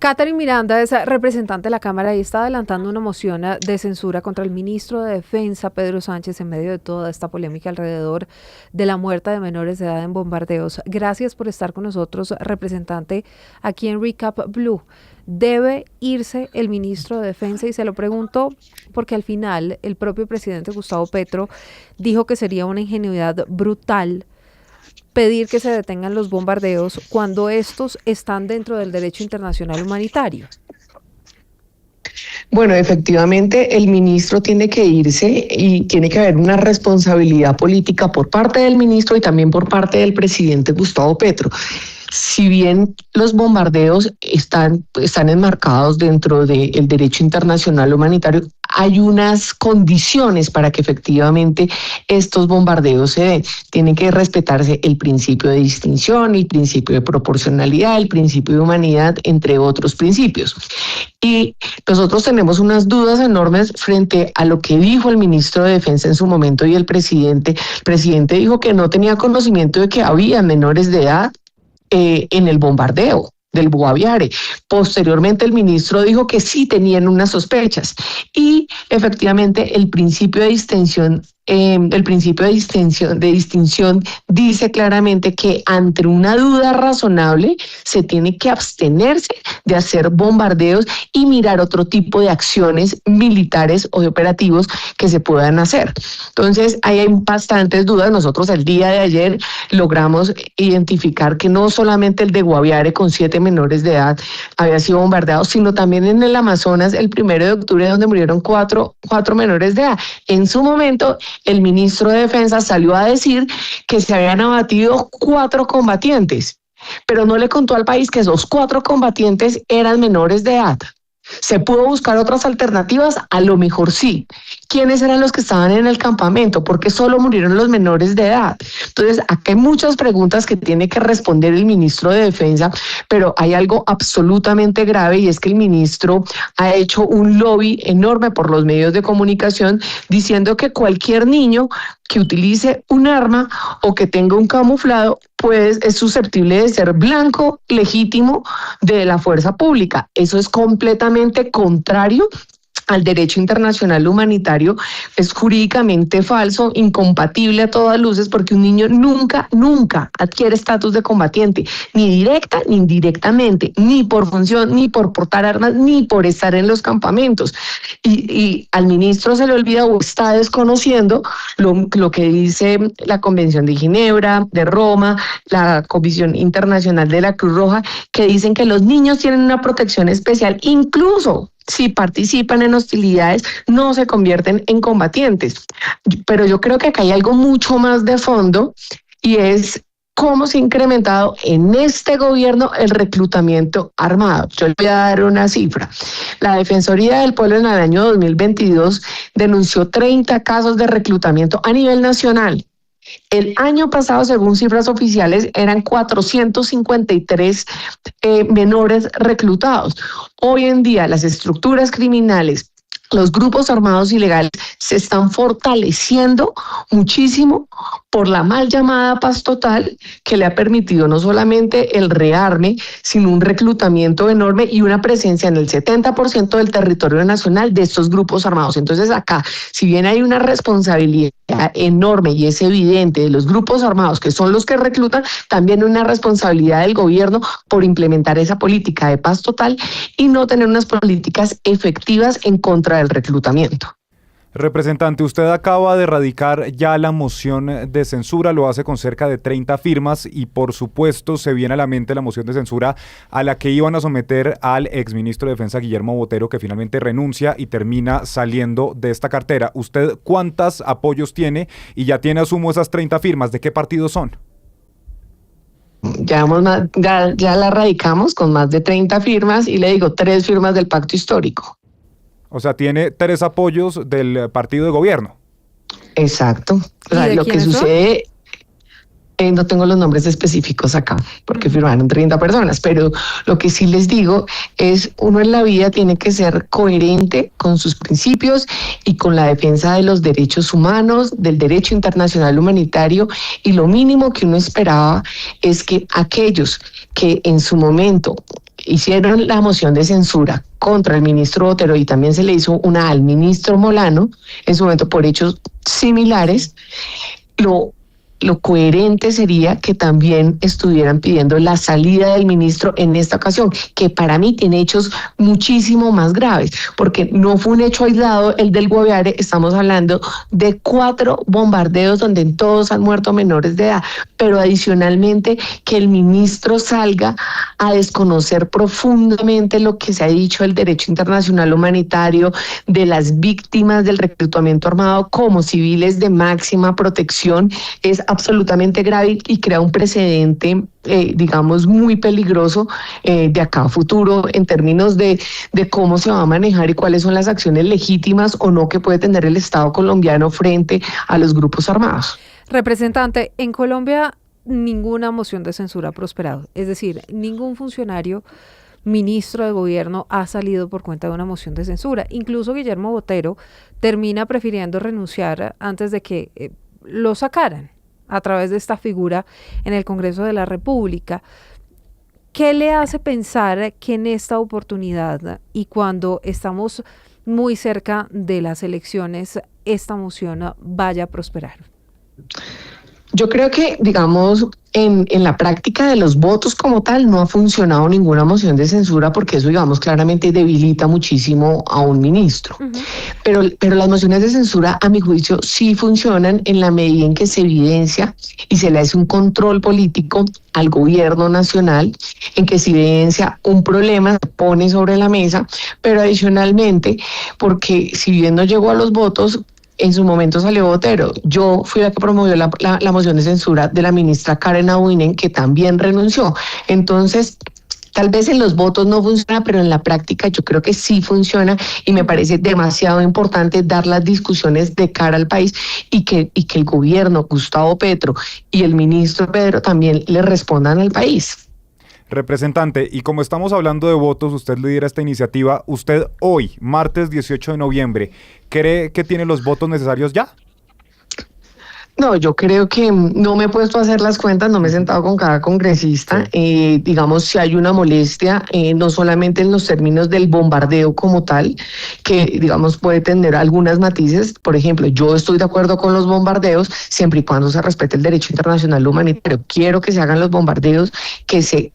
Catherine Miranda es representante de la Cámara y está adelantando una moción de censura contra el ministro de Defensa, Pedro Sánchez, en medio de toda esta polémica alrededor de la muerte de menores de edad en bombardeos. Gracias por estar con nosotros, representante, aquí en Recap Blue. ¿Debe irse el ministro de Defensa? Y se lo pregunto porque al final el propio presidente Gustavo Petro dijo que sería una ingenuidad brutal pedir que se detengan los bombardeos cuando estos están dentro del derecho internacional humanitario. Bueno, efectivamente el ministro tiene que irse y tiene que haber una responsabilidad política por parte del ministro y también por parte del presidente Gustavo Petro. Si bien los bombardeos están enmarcados dentro del derecho internacional humanitario, hay unas condiciones para que efectivamente estos bombardeos se den. Tiene que respetarse el principio de distinción, el principio de proporcionalidad, el principio de humanidad, entre otros principios. Y nosotros tenemos unas dudas enormes frente a lo que dijo el ministro de Defensa en su momento y el presidente. El presidente dijo que no tenía conocimiento de que había menores de edad en el bombardeo del Guaviare. Posteriormente el ministro dijo que sí tenían unas sospechas y efectivamente el principio de distinción dice claramente que ante una duda razonable se tiene que abstenerse de hacer bombardeos y mirar otro tipo de acciones militares o de operativos que se puedan hacer. Entonces ahí hay bastantes dudas. Nosotros el día de ayer logramos identificar que no solamente el de Guaviare con 7 menores de edad había sido bombardeado, sino también en el Amazonas el 1 de octubre donde murieron cuatro menores de edad. En su momento el ministro de Defensa salió a decir que se habían abatido 4 combatientes, pero no le contó al país que esos 4 combatientes eran menores de edad. ¿Se pudo buscar otras alternativas? A lo mejor sí. ¿Quiénes eran los que estaban en el campamento? ¿Por qué solo murieron los menores de edad? Entonces, acá hay muchas preguntas que tiene que responder el ministro de Defensa, pero hay algo absolutamente grave y es que el ministro ha hecho un lobby enorme por los medios de comunicación diciendo que cualquier niño que utilice un arma o que tenga un camuflado pues es susceptible de ser blanco legítimo de la fuerza pública. Eso es completamente contrario al derecho internacional humanitario, es jurídicamente falso, incompatible a todas luces, porque un niño nunca adquiere estatus de combatiente, ni directa ni indirectamente, ni por función, ni por portar armas, ni por estar en los campamentos. Y al ministro se le olvida o está desconociendo lo que dice la Convención de Ginebra, de Roma, la Comisión Internacional de la Cruz Roja, que dicen que los niños tienen una protección especial, incluso si participan en hostilidades, no se convierten en combatientes. Pero yo creo que acá hay algo mucho más de fondo y es cómo se ha incrementado en este gobierno el reclutamiento armado. Yo le voy a dar una cifra. La Defensoría del Pueblo en el año 2022 denunció 30 casos de reclutamiento a nivel nacional. El año pasado, según cifras oficiales, eran 453 menores reclutados. Hoy en día, las estructuras criminales, los grupos armados ilegales se están fortaleciendo muchísimo por la mal llamada paz total que le ha permitido no solamente el rearme, sino un reclutamiento enorme y una presencia en el 70% del territorio nacional de estos grupos armados. Entonces acá, si bien hay una responsabilidad enorme y es evidente de los grupos armados que son los que reclutan, también una responsabilidad del gobierno por implementar esa política de paz total y no tener unas políticas efectivas en contra del reclutamiento. Representante, usted acaba de radicar ya la moción de censura, lo hace con cerca de 30 firmas y por supuesto se viene a la mente la moción de censura a la que iban a someter al exministro de Defensa Guillermo Botero, que finalmente renuncia y termina saliendo de esta cartera. ¿Usted cuántos apoyos tiene? Y ya tiene, asumo, esas 30 firmas. ¿De qué partidos son? Ya la radicamos con más de 30 firmas y le digo 3 firmas del pacto histórico. O sea, tiene 3 apoyos del partido de gobierno. Exacto. O sea, lo que sucede, no tengo los nombres específicos acá, porque firmaron 30 personas, pero lo que sí les digo es, uno en la vida tiene que ser coherente con sus principios y con la defensa de los derechos humanos, del derecho internacional humanitario, y lo mínimo que uno esperaba es que aquellos que en su momento hicieron la moción de censura contra el ministro Botero y también se le hizo una al ministro Molano, en su momento por hechos similares, lo coherente sería que también estuvieran pidiendo la salida del ministro en esta ocasión, que para mí tiene hechos muchísimo más graves, porque no fue un hecho aislado el del Guaviare, estamos hablando de 4 bombardeos donde en todos han muerto menores de edad, pero adicionalmente que el ministro salga a desconocer profundamente lo que se ha dicho del derecho internacional humanitario, de las víctimas del reclutamiento armado como civiles de máxima protección, es absolutamente grave y crea un precedente, digamos, muy peligroso de acá a futuro en términos de cómo se va a manejar y cuáles son las acciones legítimas o no que puede tener el Estado colombiano frente a los grupos armados. Representante, en Colombia ninguna moción de censura ha prosperado, es decir, ningún funcionario ministro de gobierno ha salido por cuenta de una moción de censura. Incluso Guillermo Botero termina prefiriendo renunciar antes de que lo sacaran a través de esta figura en el Congreso de la República. ¿Qué le hace pensar que en esta oportunidad y cuando estamos muy cerca de las elecciones, esta moción vaya a prosperar? Yo creo que, digamos, en la práctica de los votos como tal no ha funcionado ninguna moción de censura porque eso, digamos, claramente debilita muchísimo a un ministro. Uh-huh. Pero las mociones de censura, a mi juicio, sí funcionan en la medida en que se evidencia y se le hace un control político al gobierno nacional, en que se evidencia un problema, se pone sobre la mesa, pero adicionalmente, porque si bien no llegó a los votos, en su momento salió Botero. Yo fui la que promovió la moción de censura de la ministra Karen Abuinen, que también renunció. Entonces, tal vez en los votos no funciona, pero en la práctica yo creo que sí funciona y me parece demasiado importante dar las discusiones de cara al país y que el gobierno, Gustavo Petro y el ministro Pedro también le respondan al país. Representante, y como estamos hablando de votos, usted lidera esta iniciativa. Usted hoy, martes 18 de noviembre, ¿cree que tiene los votos necesarios ya? No, yo creo que no me he puesto a hacer las cuentas, no me he sentado con cada congresista. Sí. Digamos, si hay una molestia, no solamente en los términos del bombardeo como tal, que digamos puede tener algunas matices. Por ejemplo, yo estoy de acuerdo con los bombardeos siempre y cuando se respete el derecho internacional humanitario. Quiero que se hagan los bombardeos, que se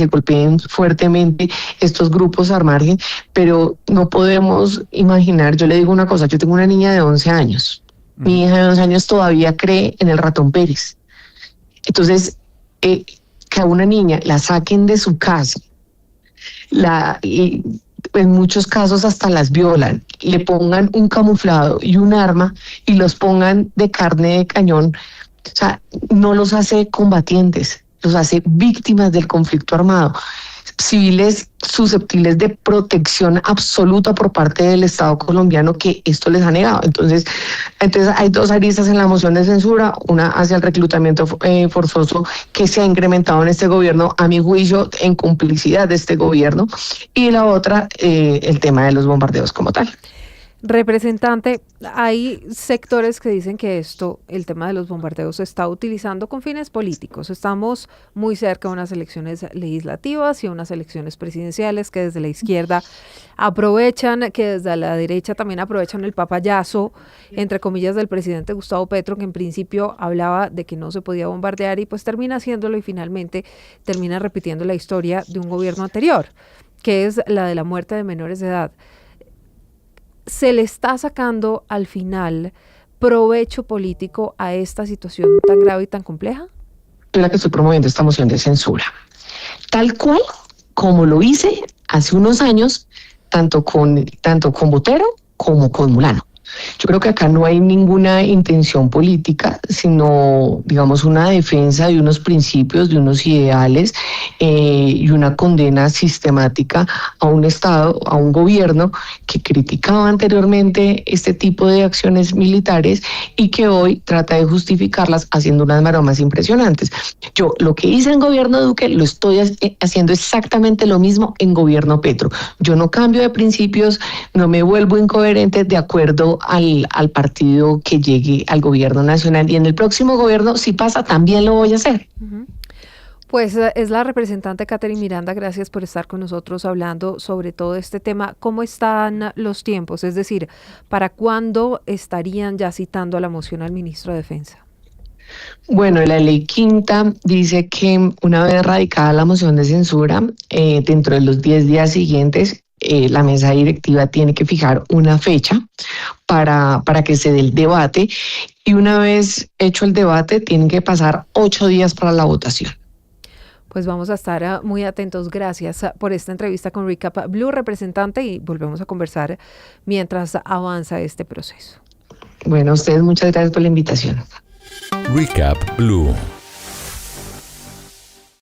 golpeen fuertemente estos grupos al margen, pero no podemos imaginar. Yo le digo una cosa, yo tengo una niña de 11 años. Mi hija de 11 años todavía cree en el ratón Pérez. Entonces, que a una niña la saquen de su casa, y en muchos casos hasta las violan, le pongan un camuflado y un arma y los pongan de carne de cañón, o sea, no los hace combatientes, los hace víctimas del conflicto armado. Civiles susceptibles de protección absoluta por parte del Estado colombiano que esto les ha negado. Entonces hay dos aristas en la moción de censura, una hacia el reclutamiento forzoso que se ha incrementado en este gobierno, a mi juicio, en complicidad de este gobierno, y la otra, el tema de los bombardeos como tal. Representante, hay sectores que dicen que el tema de los bombardeos se está utilizando con fines políticos. Estamos muy cerca de unas elecciones legislativas y unas elecciones presidenciales que desde la izquierda aprovechan, que desde la derecha también aprovechan el papayazo, entre comillas, del presidente Gustavo Petro, que en principio hablaba de que no se podía bombardear y pues termina haciéndolo y finalmente termina repitiendo la historia de un gobierno anterior, que es la de la muerte de menores de edad. ¿Se le está sacando al final provecho político a esta situación tan grave y tan compleja? Soy la que estoy promoviendo esta moción de censura. Tal cual como lo hice hace unos años, tanto con Botero como con Molano. Yo creo que acá no hay ninguna intención política, sino, digamos, una defensa de unos principios, de unos ideales y una condena sistemática a un Estado, a un gobierno que criticaba anteriormente este tipo de acciones militares y que hoy trata de justificarlas haciendo unas maromas impresionantes. Yo lo que hice en gobierno Duque lo estoy haciendo exactamente lo mismo en gobierno Petro. Yo no cambio de principios, no me vuelvo incoherente de acuerdo al partido que llegue al gobierno nacional, y en el próximo gobierno, si pasa, también lo voy a hacer. Pues es la representante Catherine Miranda, gracias por estar con nosotros hablando sobre todo este tema. ¿Cómo están los tiempos? Es decir, ¿para cuándo estarían ya citando a la moción al ministro de Defensa? Bueno, la ley quinta dice que una vez radicada la moción de censura, dentro de los 10 días siguientes, la mesa directiva tiene que fijar una fecha para que se dé el debate, y una vez hecho el debate tienen que pasar 8 días para la votación. Pues vamos a estar muy atentos. Gracias por esta entrevista con Recap Blue, representante, y volvemos a conversar mientras avanza este proceso. Bueno, a ustedes muchas gracias por la invitación. Recap Blue.